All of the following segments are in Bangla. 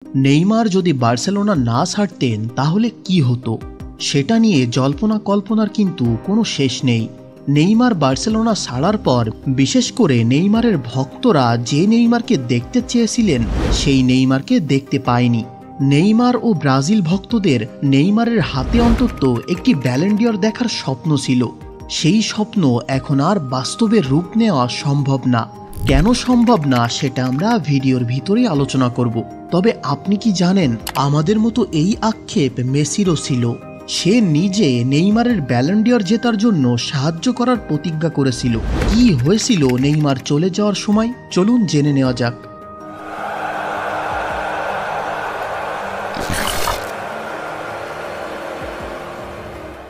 নেইমার যদি বার্সেলোনা না ছাড়তেন তাহলে কি হতো, সেটা নিয়ে জল্পনা কল্পনার কিন্তু কোনো শেষ নেই। নেইমার বার্সেলোনা ছাড়ার পর বিশেষ করে নেইমারের ভক্তরা যে নেইমারকে দেখতে চেয়েছিলেন সেই নেইমারকে দেখতে পায়নি। নেইমার ও ব্রাজিল ভক্তদের নেইমারের হাতে অন্তত একটি ব্যালন ডি'অর দেখার স্বপ্ন ছিল। সেই স্বপ্ন এখন আর বাস্তবে রূপ নেওয়া সম্ভব না। কেন সম্ভব না সেটা আমরা ভিডিওর ভিতরেই আলোচনা করব। তবে আপনি কি জানেন, আমাদের মতো এই আক্ষেপ মেসিরও ছিল। সে নিজে নেইমারের ব্যালন ডি'অর জেতার জন্য সাহায্য করার প্রতিজ্ঞা করেছিল। কি হয়েছিল নেইমার চলে যাওয়ার সময়, চলুন জেনে নেওয়া যাক।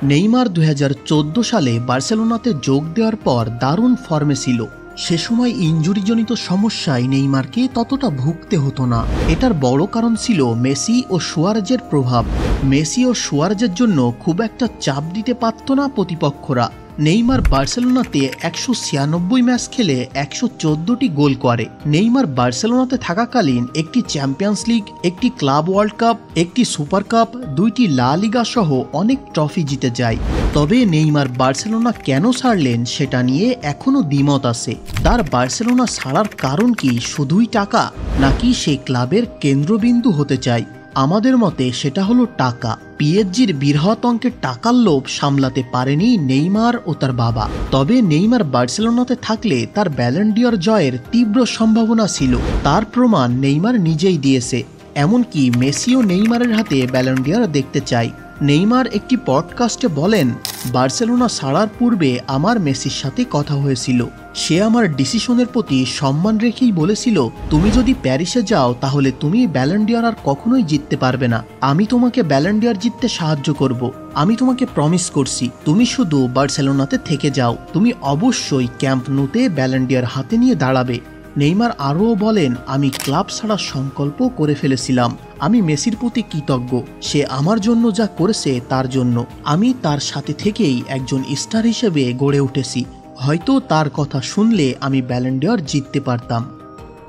নেইমার 2014 সালে বার্সেলোনাতে যোগ দেওয়ার পর দারুণ ফর্মে ছিল। সে সময় ইনজুরিজনিত সমস্যায় নেইমারকে ততটা ভুগতে হতো না। এটার বড় কারণ ছিল মেসি ও সুয়ারেজের প্রভাব। মেসি ও সুয়ারেজের জন্য খুব একটা চাপ দিতে পারত না প্রতিপক্ষরা। নেইমার বার্সেলোনাতে 196 ম্যাচ খেলে 114টি গোল করে। নেইমার বার্সেলোনাতে থাকাকালীন একটি চ্যাম্পিয়ন্স লিগ, একটি ক্লাব ওয়ার্ল্ড কাপ, একটি সুপার কাপ, 2টি লা লিগা সহ অনেক ট্রফি জিতে যায়। তবে নেইমার বার্সেলোনা কেন ছাড়লেন সেটা নিয়ে এখনও দ্বিমত আছে। তার বার্সেলোনা ছাড়ার কারণ কি শুধুই টাকা, নাকি সে ক্লাবের কেন্দ্রবিন্দু হতে চায়? আমাদের মতে সেটা হলো টাকা। পিএসজির বৃহৎ অঙ্কের টাকার লোভ সামলাতে পারেনি নেইমার ও তার বাবা। তবে নেইমার বার্সেলোনাতে থাকলে তার ব্যালন ডি'অর জয়ের তীব্র সম্ভাবনা ছিল। তার প্রমাণ নেইমার নিজেই দিয়েছে। এমনকি মেসিও নেইমারের হাতে ব্যালন ডি'অর দেখতে চায়। নেইমার একটি পডকাস্টে বলেন, বার্সেলোনা ছাড়ার পূর্বে আমার মেসির সাথে কথা হয়েছিল। সে আমার ডিসিশনের প্রতি সম্মান রেখেই বলেছিল, তুমি যদি প্যারিসে যাও তাহলে তুমি ব্যালন ডি'অর আর কখনোই জিততে পারবে না। আমি তোমাকে ব্যালন ডি'অর জিততে সাহায্য করব। আমি তোমাকে প্রমিস করছি, তুমি শুধু বার্সেলোনাতে থেকে যাও। তুমি অবশ্যই ক্যাম্প নুতে ব্যালন ডি'অর হাতে নিয়ে দাঁড়াবে। নেইমার আরও বলেন, আমি ক্লাব ছাড়ার সংকল্প করে ফেলেছিলাম। আমি মেসির প্রতি কৃতজ্ঞ। সে আমার জন্য যা করেছে তার জন্য। আমি তার সাথে থেকেই একজন স্টার হিসেবে গড়ে উঠেছি। হয়তো তার কথা শুনলে আমি ব্যালন ডি'অর জিততে পারতাম।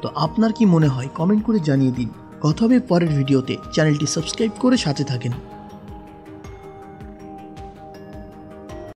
তো আপনার কি মনে হয় কমেন্ট করে জানিয়ে দিন। কথা হবে পরের ভিডিওতে। চ্যানেলটি সাবস্ক্রাইব করে সাথে থাকেন।